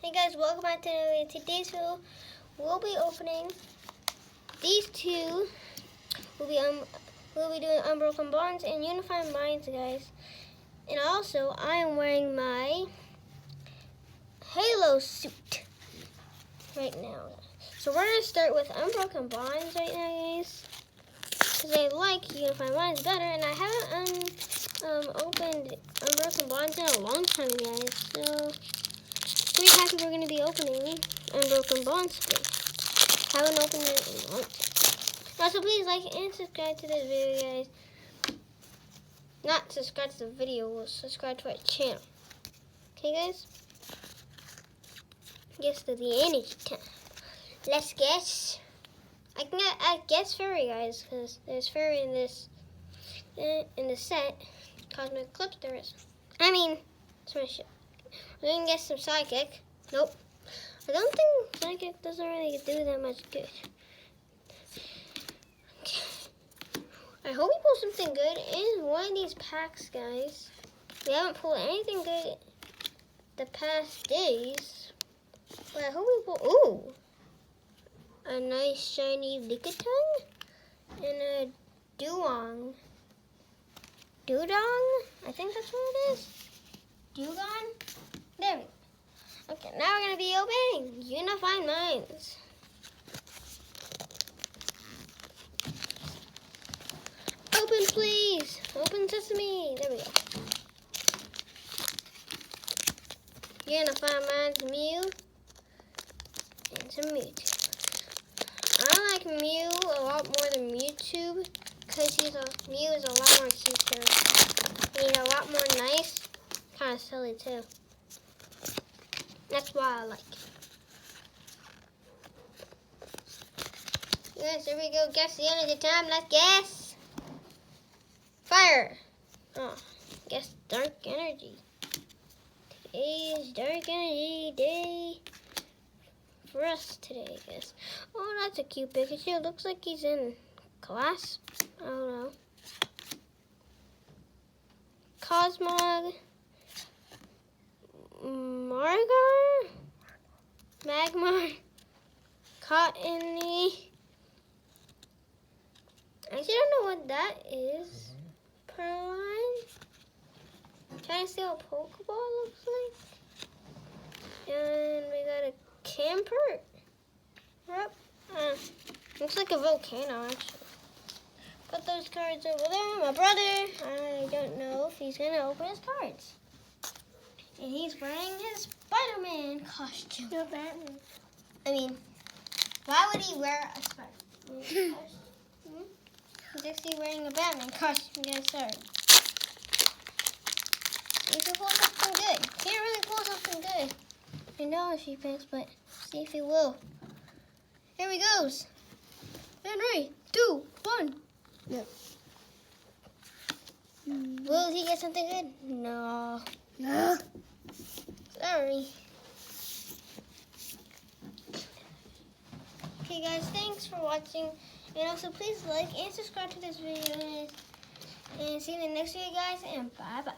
Hey guys, welcome back to another video. Today's video, we'll be opening these two. We'll be doing Unbroken Bonds and Unified Minds, guys. And also, I am wearing my Halo suit right now. So we're gonna start with Unbroken Bonds right now, guys, because I like Unified Minds better, and I haven't opened Unbroken Bonds in a long time, guys. So pretty happy we're going to be opening Unbroken Bonds today. Haven't opened it in a long time. Also, please like and subscribe to this video, guys. Not subscribe to the video, we'll subscribe to our channel. Okay, guys? Guess to the energy time. Let's guess. I can guess fairy, guys, because there's fairy in this set. Cosmic Eclipse there is. I mean, smash it. We're going to get some Psychic. Nope. I don't think Psychic doesn't really do that much good. Okay. I hope we pull something good in one of these packs, guys. We haven't pulled anything good the past days. But I hope we pull... Ooh! A nice shiny Lickitung and a Dewong. Dewdong? I think that's what it is. Dewgong? There we go. Okay, now we're going to be opening Unified Minds. Open, please. Open sesame. There we go. Unified Minds Mew and some Mewtwo. I like Mew a lot more than Mewtwo because Mew is a lot more cuter. He's a lot more nice. Kind of silly too. That's why I like it. Yes, here we go. Guess the end of the time. Let's guess. Fire. Oh, guess Dark Energy. Today is Dark Energy day for us today, I guess. Oh, that's a cute Pikachu. Looks like he's in class. I don't know. Cosmog. Magmar, Cottony. I actually don't know what that is. Pearline. Trying to see what Pokeball looks like. And we got a Camper. Yep. Looks like a volcano, actually. Put those cards over there. My brother, I don't know if he's going to open his cards. And he's wearing his Spider-Man costume. No, Batman. I mean, why would he wear a Spider-Man costume? He's actually wearing a Batman costume. Guys, sorry. You can pull something good. Can't really pull something good. I know if he picks, but see if he will. Here he goes. And 3, 2, 1. No. Will he get something good? No. No. Sorry. Okay, guys, thanks for watching. And also, please like and subscribe to this video, guys. And see you in the next video, guys. And bye-bye.